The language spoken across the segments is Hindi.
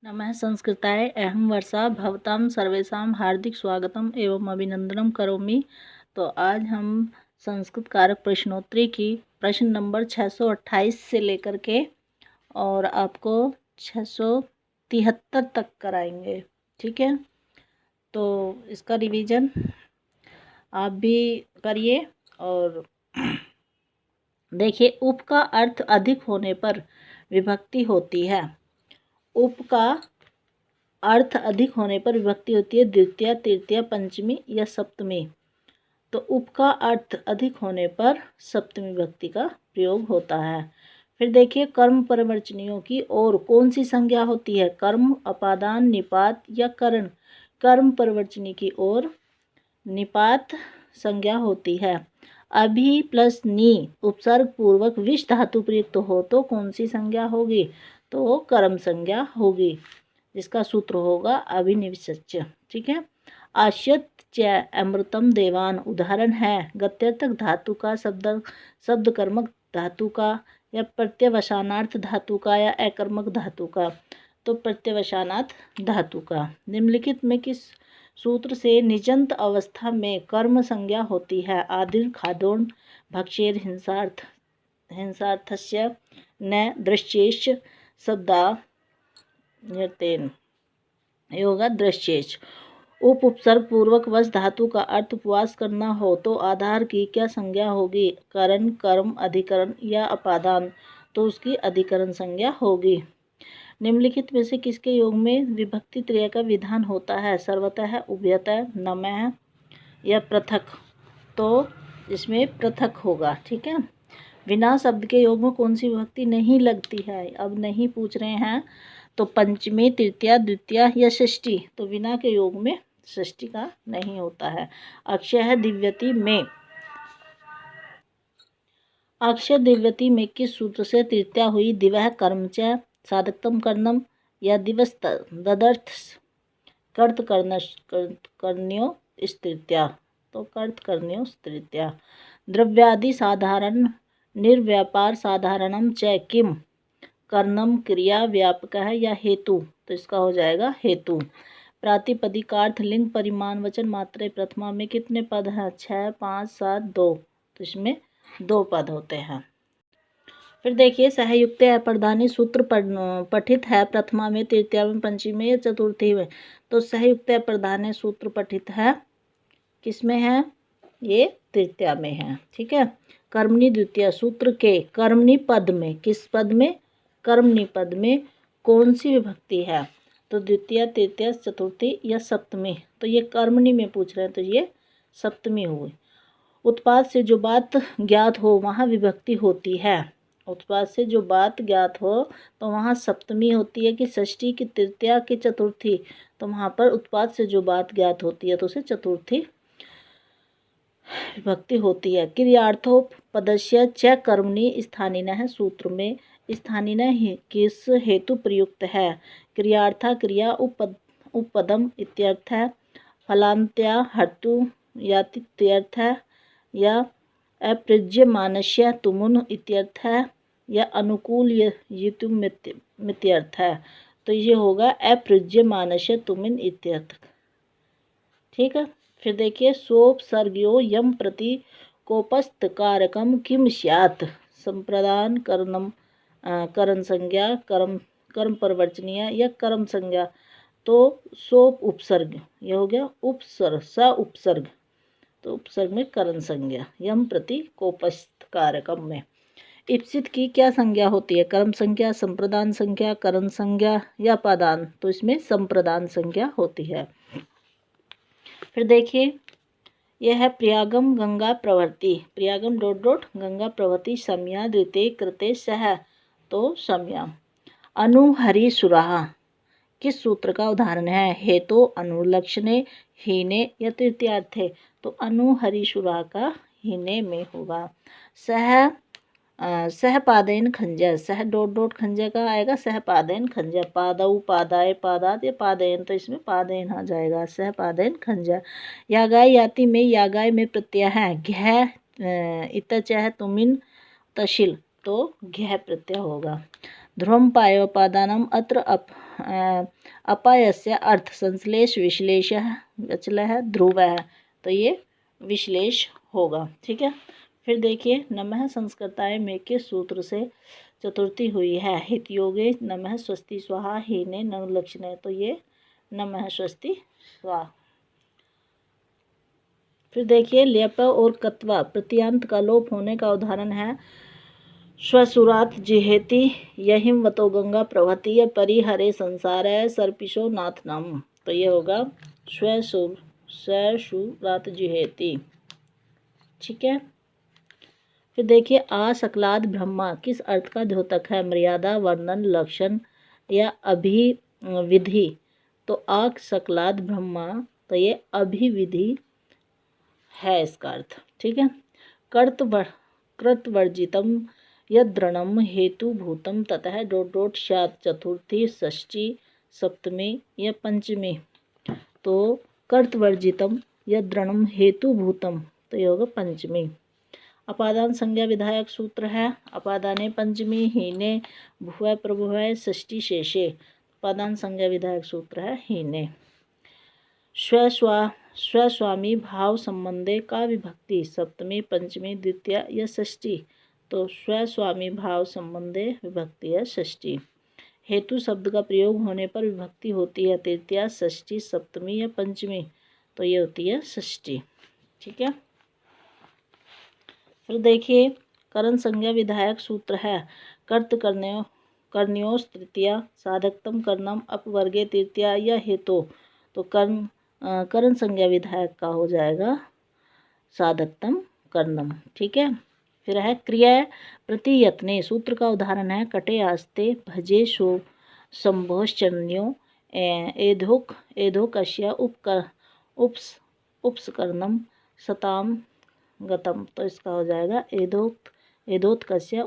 नमः संस्कृताय अहं वर्षा भवतां सर्वेषां हार्दिक स्वागतम एवं अभिनंदनम करोमि। तो आज हम संस्कृत कारक प्रश्नोत्तरी की प्रश्न नंबर 628 से लेकर के और आपको 673 तक कराएंगे। ठीक है, तो इसका रिवीजन आप भी करिए। और देखिए, उप का अर्थ अधिक होने पर विभक्ति होती है। उप का अर्थ अधिक होने पर विभक्ति होती है द्वितीया, तृतीया, पंचमी या सप्तमी। तो उप का अर्थ अधिक होने पर सप्तमी विभक्ति का प्रयोग होता है। फिर देखिए, कर्म परवचनियों की और कौन सी संज्ञा होती है? कर्म, अपादान, निपात या करण। कर्म परवचनी की ओर निपात संज्ञा होती है। अभि प्लस नी उपसर्ग पूर्वक विश धातु प्रयुक्त हो तो कौन सी संज्ञा होगी? तो कर्म संज्ञा होगी, जिसका सूत्र होगा अभिनिविशच्य। ठीक है। आश्यत च अमृतम देवान उदाहरण है गत्यर्थक धातु का, शब्द कर्मक धातु का, या प्रत्यवसानार्थ धातु का, या अकर्मक धातु का। तो प्रत्यवसानार्थ धातु का। निम्नलिखित में किस सूत्र से निजंत अवस्था में कर्म संज्ञा होती है? आदिर, खादोन, भक्षेर, हिंसार्थस्य न दृश्येश शब्दा तेन योगा दृश्येश। उपसर्ग पूर्वक वश धातु का अर्थ उपवास करना हो तो आधार की क्या संज्ञा होगी? करण, कर्म, अधिकरण या अपादान। तो उसकी अधिकरण संज्ञा होगी। निम्नलिखित में से किसके योग में विभक्ति त्रय का विधान होता है? सर्वतः, उभयतः, नमः या पृथक। तो इसमें पृथक होगा। ठीक है। विना शब्द के योग में कौन सी विभक्ति नहीं लगती है? अब नहीं पूछ रहे हैं। तो पंचमी, तृतीया, द्वितीया या षष्ठी। तो विना के योग में षष्ठी का नहीं होता है। अक्षय दिव्यति में किस सूत्र से तृतीया हुई? दिवह कर्मच साधकतम कर्णम या दिवस ददर्थ कर्तकर्ण्यो तृतीया। तो कर्तकर्ण्यो तृतीया। द्रव्यादि साधारण निर्व्यापार साधारणम च किम कर्णम क्रिया व्यापक है या हेतु। तो इसका हो जाएगा हेतु। प्रातिपदिकार्थ लिंग परिमाण वचन मात्रे प्रथमा में कितने पद हैं? 6, 5, 7, 2। तो इसमें 2 पद होते हैं। फिर देखिए, सहयुक्त अप्रधानी सूत्र पठित है प्रथमा में, तृतीया में, पंचमी में या चतुर्थी में। तो सहयुक्त अप्रधानी सूत्र पठित है किसमें है? ये तृतीया में है। ठीक है। कर्मणि द्वितीय सूत्र के कर्मणि पद में, किस पद में? कर्मणि पद में कौन सी विभक्ति है? तो द्वितीय, तृतीय, चतुर्थी या सप्तमी। तो ये कर्मणि में पूछ रहे हैं, तो ये सप्तमी हुई। उत्पाद से जो बात ज्ञात हो वहाँ विभक्ति होती है। उत्पाद से जो बात ज्ञात हो तो वहाँ सप्तमी होती है कि षष्ठी की, तृतीया की, चतुर्थी। तो वहाँ पर उत्पाद से जो बात ज्ञात होती है तो उसे चतुर्थी विभक्ति होती है। क्रियार्थो पदस्य च कर्मणि स्थानीनः सूत्र में स्थानीनः किस हेतु प्रयुक्त है? क्रियार्था क्रिया उपपदम इत्यर्थ है। फलान्त्या हर्तु यातित्यर्थ है, या अप्रज्यमानस्य तुमुन इत्यर्थ है, या अनुकूल मित्यर्थ है। तो ये होगा अप्रज्यमानस्य तुमिन इत्यर्थ। ठीक है। फिर देखिए, सोपसर्गयो यम प्रति कोपस्थ कारकम किम स्यात् संप्रदान करण संज्ञा, कर्म परवर्चनीय या कर्म संज्ञा। तो सोप उपसर्ग, ये हो गया उपसर्ग, स उपसर्ग। तो उपसर्ग में करण संज्ञा, यम प्रति कोपस्थ कारकम में। इप्सित की क्या संज्ञा होती है? कर्म संज्ञा, संप्रदान संज्ञा, करण संज्ञा या पादान। तो इसमें संप्रदान संज्ञा होती है। फिर देखिए, यह है प्रियागम गंगा प्रवृत्ति। प्रियागम गंगा प्रवृत्ति सम्या द्वितीय कृते सह। तो सम्या। अनुहरि सुराहा किस सूत्र का उदाहरण है? हेतु, अनुलक्षणे, हीने या तृतीयार्थे। तो अनुहरिशुरा का हीने में होगा। सहपादेन खंजर, सह खंजर का आएगा सहपादेन खंजर। पादऊ, पादाय, पादात या पादेन। तो इसमें पादेन आ जाएगा, सहपादेन खंजर। यागाय याति में यागाय में प्रत्यय है घ्य इतच है तुमिन तशिल। तो घ्य प्रत्यय होगा। ध्रुवम पायोपादानम अत्र अपायस्य अर्थ संश्लेष विश्लेष विचलः ध्रुवः, तो ये विश्लेष होगा। ठीक है। फिर देखिए नमः संस्कृताय में किस सूत्र से चतुर्थी हुई है? हितयोगे नमः स्वस्ति स्वाहा हीने ननुलक्षणे, तो ये नमः स्वस्ति स्वाहा। फिर देखिए ल्यप और कत्वा प्रत्यांत का लोप होने का उदाहरण है स्वसुरात जिहेति यहिमवतो गंगा प्रभति परिहरे संसार सर्पिशो नाथनम, तो ये होगा स्वसुरात जिहेति। ठीक है। फिर देखिए आसक्लाद ब्रह्मा किस अर्थ का द्योतक है? मर्यादा, वर्णन, लक्षण या अभिविधि, तो आसक्लाद ब्रह्मा, तो ये अभिविधि है इसका अर्थ। ठीक है। कृतवर्जितम यद्रणम हेतुभूतम ततः स्यात् चतुर्थी षष्ठी सप्तमी या पंचमी, तो कर्तवर्जितम यद्रणम हेतुभूतम, तो ये होगा पंचमी। अपादान संज्ञा विधायक सूत्र है अपादाने पंचमी हीने भुवः प्रभुवः षष्ठी शेषे, अपादान संज्ञा विधायक सूत्र है हीने। स्वस्वामी भाव संबंधे का विभक्ति सप्तमी पंचमी द्वितीय या षष्ठी, तो स्वस्वामी भाव संबंधे विभक्ति है षष्ठी। हेतु शब्द का प्रयोग होने पर विभक्ति होती है तृतीया षष्ठी सप्तमी या पंचमी, तो ये होती है षष्ठी। ठीक है। फिर देखिए करण संज्ञा विधायक सूत्र है कर्त कर्ण्योस तृतीया साधकतम कर्णम अपवर्गे तृतीया या हेतु, तो करण संज्ञा विधायक का हो जाएगा साधकतम कर्णम। ठीक है। फिर है क्रिया प्रतियत्ने सूत्र का उदाहरण है कटे आस्ते भजे शो संभोश्चन्यो एधोकस्य उपस्कर्णम सताम गतम, तो इसका हो जाएगा एधोत्कस्य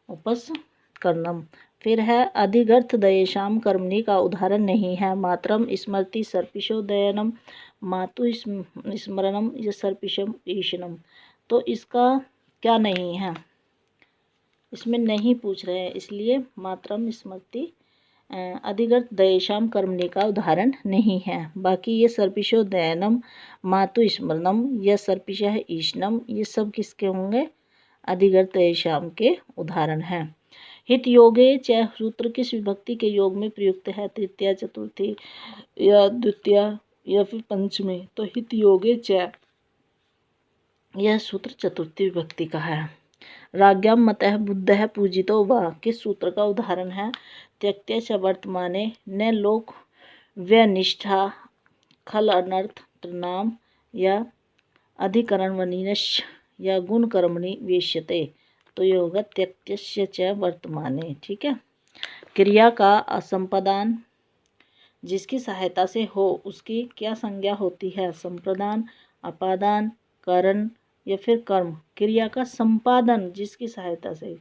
उपस्कर्णम। फिर है अधिगर्थ दयेशाम कर्मणि का उदाहरण नहीं है मात्रम स्मृति सर्पिशोदयनम मातु स्मरणम या सर्पिशम ईशनम, तो इसका क्या नहीं है, इसमें नहीं पूछ रहे हैं इसलिए मात्रम स्मृति अधिगर्थ दयेशाम कर्मणि का उदाहरण नहीं है। बाकी ये सर्पिशोदयनम मातु स्मरणम या सर्पिशः ईशनम ये सब किसके होंगे? अधिगर्थ दयेशाम के उदाहरण हैं। हित योगे च सूत्र किस विभक्ति के योग में प्रयुक्त है? तृतीया चतुर्थी या द्वितीया या फिर पंचमी, तो हित योगे च यह सूत्र चतुर्थी विभक्ति का है। राज्ञाम मतः बुद्धः पूजितो वा किस सूत्र का उदाहरण है? त्यक्त्य च वर्तमाने न लोक व्यनिष्ठा खल अनर्थ नाम या अधिकरण वनिनश या गुण कर्मणि वेश्यते, तो ये होगा त्यक्त्य च वर्तमाने। ठीक है। क्रिया का असंपादन जिसकी सहायता से हो उसकी क्या संज्ञा होती है? संप्रदान, अपादान, करण या फिर कर्म। क्रिया का संपादन जिसकी सहायता से,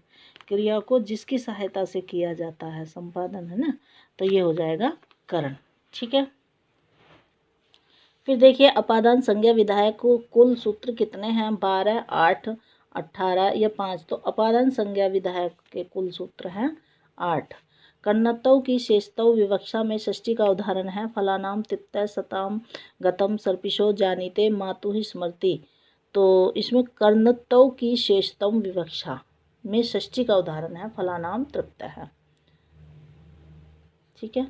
क्रिया को जिसकी सहायता से किया जाता है संपादन है ना, तो ये हो जाएगा करण। ठीक है। फिर देखिए अपादान संज्ञा विधायक को कुल सूत्र कितने हैं? 12, 8, 18 या 5, तो अपादान संज्ञा विधायक के कुल सूत्र हैं 8। कर्णत्व की शेषत्व विवक्षा में षष्ठी का उदाहरण है फलानाम तिप्तः सताम गतम सर्पिशो जानीते मातु स्मृति, तो इसमें कर्णत्व की शेषतम विवक्षा में षष्ठी का उदाहरण है फलानाम तृप्त है। ठीक है।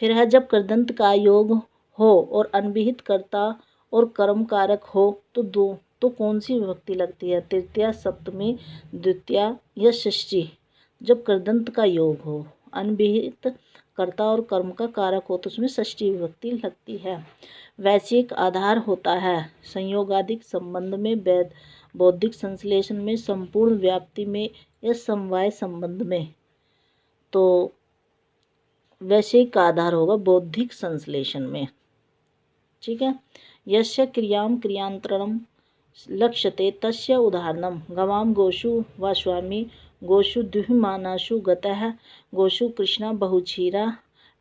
फिर है जब कृदंत का योग हो और अनभिहित कर्ता और कर्म कारक हो तो कौन सी विभक्ति लगती है? तृतीया सप्तमी द्वितीया या षष्ठी। जब कृदंत का योग हो अनभिहित कर्ता और कर्म का कारक हो तो उसमें षष्ठी विभक्ति लगती है। वैश्विक आधार होता है संयोगादिक संबंध में, बौद्धिक संश्लेषण में, संपूर्ण व्याप्ति में या समवाय संबंध में, तो वैश्विक का आधार होगा बौद्धिक संश्लेषण में। ठीक है। यस्य क्रियाम क्रियांतरणम लक्ष्यते तस्य उदाहरणम गवाम गोषु व स्वामी गोषु द्विमानाशु गतः गोषु कृष्णा बहुक्षीरा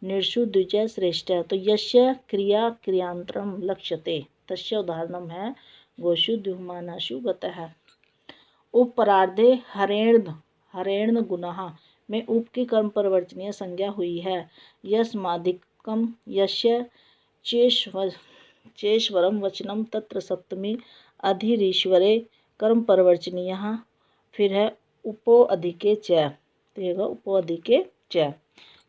निर्षु द्विजय श्रेष्ठ, तो यस्य क्रिया क्रियांतरम लक्ष्यते तस्य उदाहरणम है गोषु द्विमानाशु गतः। उपरार्धे हरेण गुणः में उप की कर्म परवर्चनीय संज्ञा हुई है। यस्मादिकम यस्य चेश्वरम वचनम तत्र सप्तमी अधिरीश्वरे कर्म परवर्चनीय। फिर है उपो अधिके च, तो ये उपो अधिके च।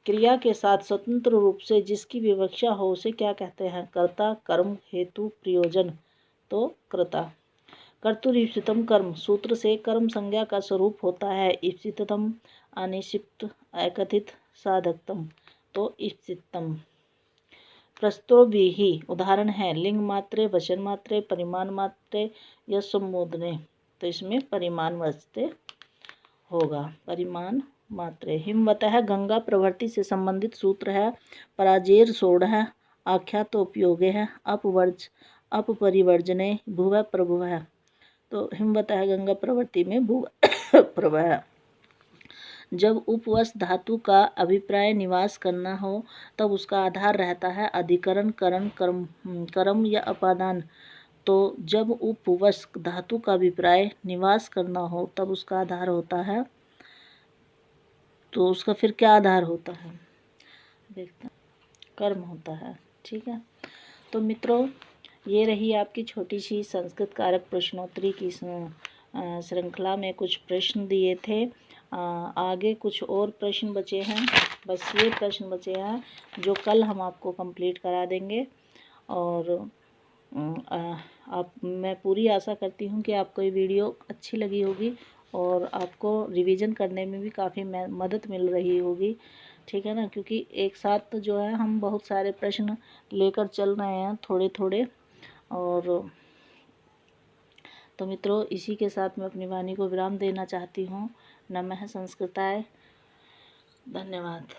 क्रिया के साथ स्वतंत्र रूप से जिसकी विवक्षा हो उसे क्या कहते हैं? कर्ता, कर्म, हेतु, प्रयोजन, तो कर्ता। कर्तुरीप्सितम कर्म सूत्र से कर्म संज्ञा का स्वरूप होता है ईप्सितम, अनिक्षिप्त, अकथित, साधकतम, तो ईप्सितम। प्रस्तोभिः उदाहरण है लिंग मात्रे, वचन मात्रे, परिमाण मात्रे या संबोधने, तो इसमें परिमाण वास्ते होगा, परिमाण मात्रे। हिमवतः गंगा प्रवृत्ति से संबंधित सूत्र है पराजेर सोढ़ है, आख्यातोपयोगे है, अपरिवर्जने भुव प्रभुव है, तो हिमवतः गंगा प्रवृत्ति में भुव प्रभु है। जब उपवश धातु का अभिप्राय निवास करना हो तब उसका आधार रहता है अधिकरण, करण, कर्म या अपादान। तो जब उपवश धातु का अभिप्राय निवास करना हो तब उसका आधार होता है, तो उसका फिर क्या आधार होता है देखते हैं, कर्म होता है। ठीक है, तो मित्रों ये रही आपकी छोटी सी संस्कृत कारक प्रश्नोत्तरी की श्रृंखला में कुछ प्रश्न दिए थे। आगे कुछ और प्रश्न बचे हैं, बस ये प्रश्न बचे हैं जो कल हम आपको कंप्लीट करा देंगे। और मैं पूरी आशा करती हूँ कि आपको ये वीडियो अच्छी लगी होगी और आपको रिवीजन करने में भी काफ़ी मदद मिल रही होगी। ठीक है ना, क्योंकि एक साथ जो है हम बहुत सारे प्रश्न लेकर चल रहे हैं थोड़े थोड़े। और तो मित्रों इसी के साथ मैं अपनी वाणी को विराम देना चाहती हूँ। नमः संस्कृताय, धन्यवाद।